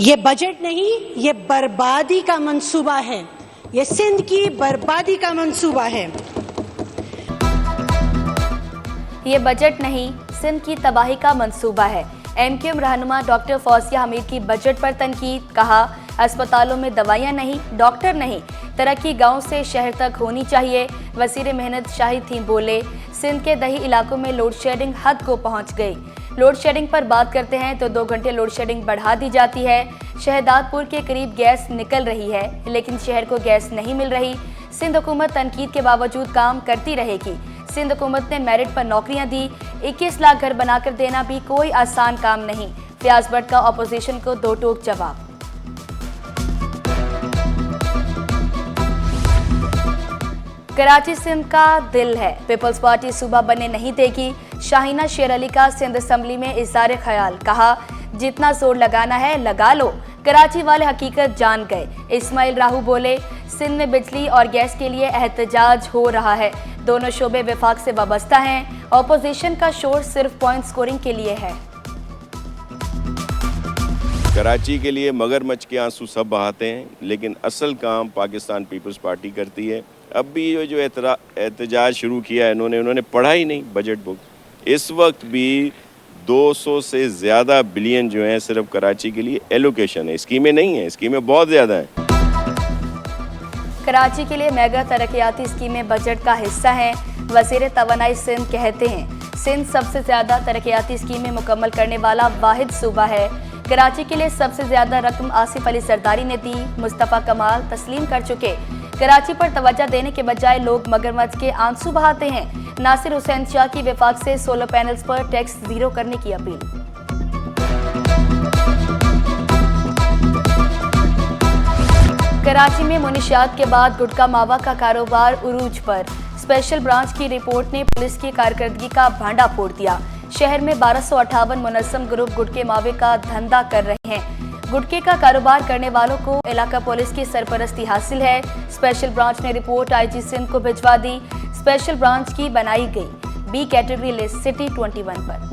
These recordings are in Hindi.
ये बजट नहीं, ये बर्बादी का मंसूबा है। ये सिंध की बर्बादी का मंसूबा है। ये बजट नहीं, सिंध की तबाही का मंसूबा है। एमक्यूएम रहनुमा डॉक्टर फौजिया हमीद की बजट पर तनकीद। कहा, अस्पतालों में दवाइयां नहीं, डॉक्टर नहीं, तरक्की गांव से शहर तक होनी चाहिए। वज़ीर मेहनत शाहिद थीम बोले, सिंध के दही इलाकों में लोड शेडिंग हद को पहुंच गई। लोड शेडिंग पर बात करते हैं तो 2 घंटे लोड शेडिंग बढ़ा दी जाती है। शहदादपुर के करीब गैस निकल रही है, लेकिन शहर को गैस नहीं मिल रही। सिंध हुकूमत तनकीद के बावजूद काम करती रहेगी। सिंध हुकूमत ने मेरिट पर नौकरियां दी। 21 लाख घर बनाकर देना भी कोई आसान काम नहीं। फयाज भट्ट का अपोजिशन को दो टोक जवाब। कराची सिंध का दिल है, पीपल्स पार्टी सूबा बनने नहीं देगी। शाहीना शेर अली का सिंध असम्बली में इज़हार ख्याल। कहा, जितना जोर लगाना है लगा लो, कराची वाले हकीकत जान गए। इस्माइल राहू बोले, सिंध में बिजली और गैस के लिए एहतजाज हो रहा है। दोनों शोबे विफाक से वाबस्ता हैं। ऑपोजिशन का शोर सिर्फ पॉइंट स्कोरिंग के लिए है। कराची के लिए मगरमच्छ के आंसू सब बहाते हैं, लेकिन असल काम पाकिस्तान पीपल्स पार्टी करती है। अब भी ये जो एहतजाज शुरू किया है इन्होंने पढ़ा ही नहीं बजट बुक। इस वक्त भी 200 से ज़्यादा बिलियन जो हैं सिर्फ कराची के लिए एलोकेशन है, स्कीमें नहीं हैं, स्कीमें बहुत ज़्यादा हैं। कराची के लिए मेगा तरक्याती स्कीमें बजट का हिस्सा हैं। वज़ीर तवानाई सिंध कहते हैं, सिंध सबसे ज़्यादा तरक्याती स्कीमें मुकम्मल करने वाला वाहिद सूबा है। कराची के लिए सबसे ज़्यादा रकम आसिफ अली सरदारी ने दी। मुस्तफ़ा कमाल तस्लीम कर चुके। कराची पर तवज्जो देने के बजाय लोग मगरमच्छ के आंसू बहाते हैं। नासिर हुसैन शाह की विफाक से सोलर पैनल्स पर टैक्स जीरो करने की अपील। कराची में मुनिशियात के बाद गुटखा मावा का कारोबार उरूज पर। स्पेशल ब्रांच की रिपोर्ट ने पुलिस की कारकर्दगी का भांडा फोड़ दिया। शहर में 1258 मुनज़्ज़म ग्रुप गुटखे मावे का धंधा कर रहे हैं। गुटखे का कारोबार करने वालों को इलाका पुलिस की सरपरस्ती हासिल है। स्पेशल ब्रांच ने रिपोर्ट आईजी सिंध को भिजवा दी। स्पेशल ब्रांच की बनाई गई बी कैटेगरी लिस्ट सिटी 21 पर।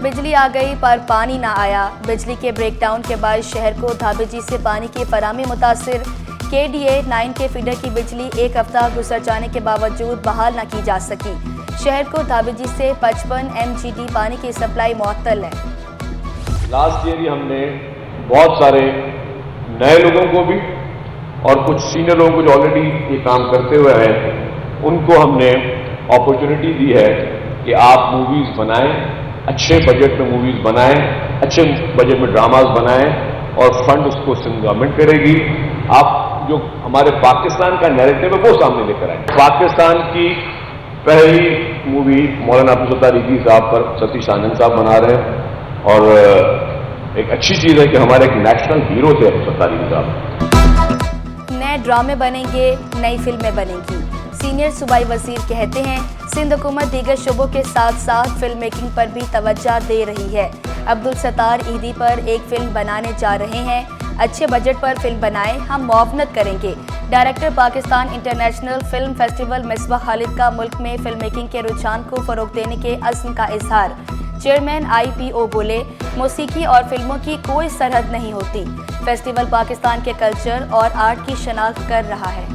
बिजली आ गई पर पानी ना आया। बिजली के ब्रेकडाउन के बाद शहर को धाबेजी से पानी की फराहमी मुतासिर। KDA 9 के फीडर की बिजली 1 हफ्ता गुजर जाने के बावजूद बहाल न की जा सकी। शहर को धाबेजी से 55 MGD पानी की सप्लाई मुअत्तल है। लास्ट ईयर ही हमने बहुत सारे नए लोगों को भी और कुछ सीनियर लोगों को जो ऑलरेडी ये काम करते हुए हैं उनको हमने अपॉर्चुनिटी दी है कि आप मूवीज़ बनाएं, अच्छे बजट में मूवीज़ बनाएं, अच्छे बजट में ड्रामाज बनाएं और फंड उसको सिंध गवर्नमेंट करेगी। आप जो हमारे पाकिस्तान का नैरेटिव है वो सामने लेकर आए। पाकिस्तान की पहली मूवी मौलाना अब्दुल सत्तार रिजवी साहब पर सतीश आनंद साहब बना रहे हैं और एक अच्छी चीज़ है कि हमारे एक नेशनल हीरो थे अब्दुल सत्तार रिजवी साहब। नए ड्रामे बनेंगे, नई फिल्में बनेंगी। सीनियर सूबाई वजीर कहते हैं, सिंध हुकूमत दीगर शोबों के साथ साथ फिल्म मेकिंग पर भी तवज्जो दे रही है। अब्दुल सत्तार ईदी पर एक फिल्म बनाने जा रहे हैं। अच्छे बजट पर फिल्म बनाएं, हम मुआवनत करेंगे। Director Pakistan international film festival Misbah Khalid का मुल्क में फिल्म मेकिंग के रुझान को फरोग देने के अज़्म का इजहार। चेयरमैन IPO बोले, मौसीकी और फिल्मों की कोई सरहद नहीं होती। फेस्टिवल पाकिस्तान के कल्चर और आर्ट की शनाख्त कर रहा है।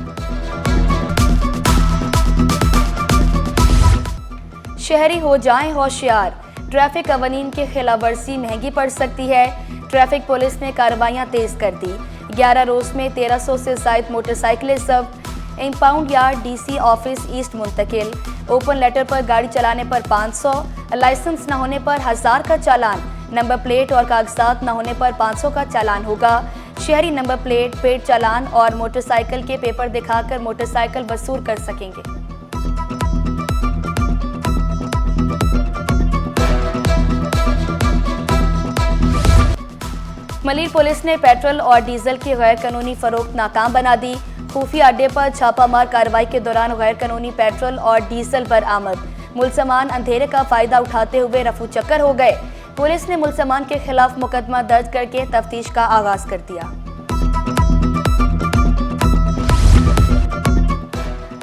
शहरी हो जाएं होशियार, ट्रैफिक कवानीन की खिलाफ वर्जी महंगी पड़ सकती है। ट्रैफिक पुलिस ने कार्रवाइयां तेज कर दी। 11 रोज में 1300 से ज़ायद मोटरसाइकिलें जब्त। Impound yard DC office east मुंतकिल। ओपन लेटर पर गाड़ी चलाने पर 500, लाइसेंस न होने पर 1000 का चालान। नंबर प्लेट और कागजात न होने पर 500 का चालान होगा। शहरी नंबर प्लेट, पेड चालान और मोटरसाइकिल के पेपर दिखाकर मोटरसाइकिल वसूल कर सकेंगे। मलिर पुलिस ने पेट्रोल और डीजल की गैर कानूनी फरोख्त नाकाम बना दी। खुफिया अड्डे पर छापामार कार्रवाई के दौरान गैर कानूनी पेट्रोल और डीजल बरामद। मुलजमान अंधेरे का फायदा उठाते हुए रफू चक्कर हो गए। पुलिस ने मुलजमान के खिलाफ मुकदमा दर्ज करके तफ्तीश का आगाज कर दिया।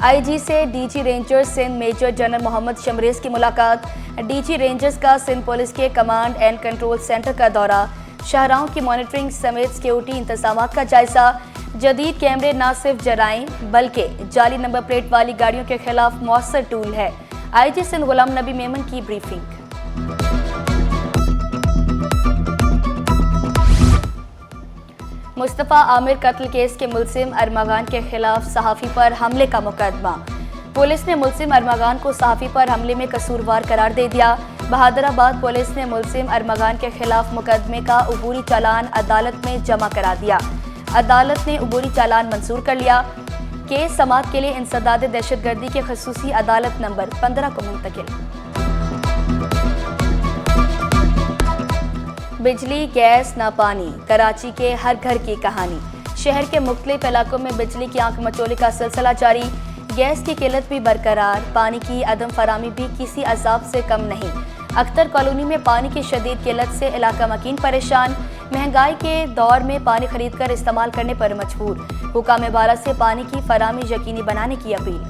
आईजी से DG rangers Sindh major general Mohammad Shamrez की मुलाकात, डीजी रेंजर्स का सिंध पुलिस के कमांड एंड कंट्रोल सेंटर का दौरा, शाहराहों की मॉनिटरिंग समेत सिक्योरिटी इंतजामात का जायजा। जदीद कैमरे न सिर्फ जराइम बल्कि जाली नंबर प्लेट वाली गाड़ियों के खिलाफ मौसर टूल है। आईजी सिंध गुलाम नबी मेमन की ब्रीफिंग। मुस्तफ़ा आमिर कत्ल केस के मुलजिम अरमागान के खिलाफ सहाफ़ी पर हमले का मुकदमा। पुलिस ने मुलजिम अरमागान को सहाफ़ी पर हमले में कसूरवार करार दे दिया। बहादुराबाद पुलिस ने मुलजिम अरमागान के खिलाफ मुकदमे का उबूरी चालान अदालत में जमा करा दिया। अदालत ने उबूरी चालान मंजूर कर लिया। केस समाअत के लिए इंसदाद दहशतगर्दी के खसूसी अदालत नंबर 15 को मुंतकिल। बिजली गैस ना पानी, कराची के हर घर की कहानी। शहर के मुख्तलिफ इलाकों में बिजली की आंख मचोली का सिलसिला जारी। गैस की किल्लत भी बरकरार, पानी की अदम फरामी भी किसी अजाब से कम नहीं। अख्तर कॉलोनी में पानी की शदीद किल्लत से इलाका मकीन परेशान। महंगाई के दौर में पानी खरीद कर इस्तेमाल करने पर मजबूर। हुकाम बाला से पानी की फरामी यकीनी बनाने की अपील।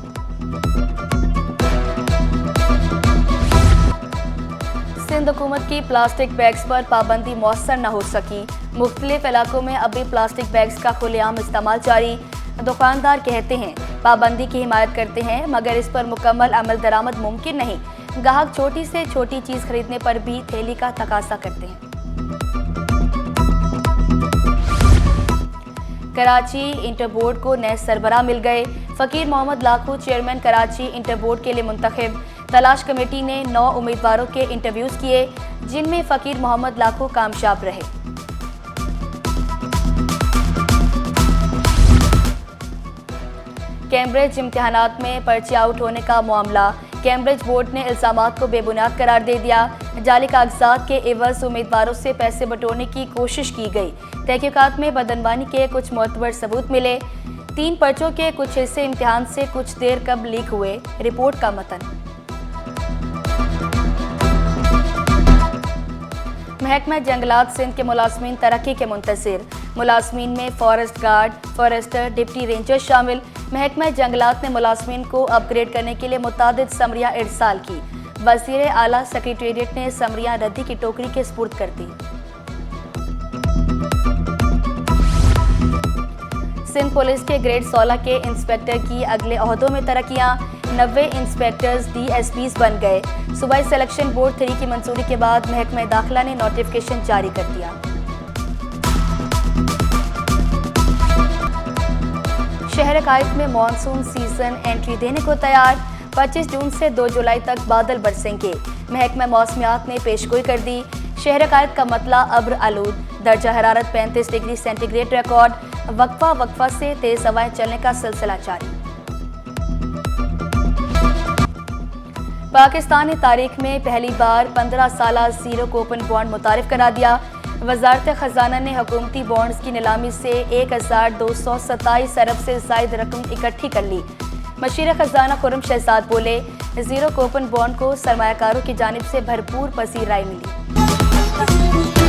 सिंध हुकूमत की प्लास्टिक बैग्स पर पाबंदी मौसर न हो सकी। मुख्तलिफ इलाकों में अभी प्लास्टिक बैग्स का खुलेआम इस्तेमाल जारी। दुकानदार कहते हैं पाबंदी की हिमायत करते हैं, मगर इस पर मुकम्मल अमल दरामद मुमकिन नहीं। ग्राहक छोटी से छोटी चीज़ खरीदने पर भी थैली का तकाजा करते हैं। कराची इंटर बोर्ड को नए सरबराह मिल गए। Faqir Mohammad Lakhu chairman Karachi inter board के लिए मुंतखब। तलाश कमेटी ने 9 उम्मीदवारों के इंटरव्यूज़ किए, जिनमें फ़कीर मोहम्मद लाखू कामयाब रहे। कैम्ब्रिज इम्तिहानात में पर्चे आउट होने का मामला। कैम्ब्रिज बोर्ड ने इल्ज़ामात को बेबुनियाद करार दे दिया। जाली कागजात के एवज़ उम्मीदवारों से पैसे बटोरने की कोशिश की गई। तहकीकात में बदअनवानी के कुछ मोतबर सबूत मिले। 3 पर्चों के कुछ हिस्से इम्तिहान से कुछ देर कब लीक हुए। रिपोर्ट का मतन। महकमा जंगलात सिंध के मुलाजमीन तरक्की के मुंतज़िर। मुलाजमीन में forest guard, forester, deputy ranger शामिल। महकमा जंगलात ने मुलाजमीन को अपग्रेड करने के लिए मुतादिद समरियाँ इरसाल की। वज़ीर आला सेक्रेटेरिएट ने समरियाँ रद्दी की टोकरी के सुपुर्द कर दी। सिंध पुलिस के ग्रेड 16 के इंस्पेक्टर की अगले ओहदों में तरक्कियाँ। 90 इंस्पेक्टर्स DSPs बन गए। सूबाई सिलेक्शन बोर्ड 3 की मंजूरी के बाद महकमा दाखिला ने नोटिफिकेशन जारी कर दिया। शहर कायद में मानसून सीजन एंट्री देने को तैयार। 25 जून से 2 जुलाई तक बादल बरसेंगे। महकमा मौसमियात ने पेशगोई कर दी। शहर कायद का मतला अब्र आलूद। दर्जा हरारत 35 डिग्री सेंटीग्रेड रिकॉर्ड। वक्फा से तेज हवाएं चलने का सिलसिला जारी। पाकिस्तानी तारीख में पहली बार 15 साला ज़ीरो कूपन बॉन्ड मुतारिफ करा दिया। वजारत खजाना ने हुकूमती बॉन्ड्स की नीलामी से 1227 अरब से ज़ायद रकम इकट्ठी कर ली। मशीर खजाना खुर्रम शहजाद बोले, ज़ीरो कूपन बॉन्ड को सरमायाकारों की जानिब से भरपूर पसीराई मिली।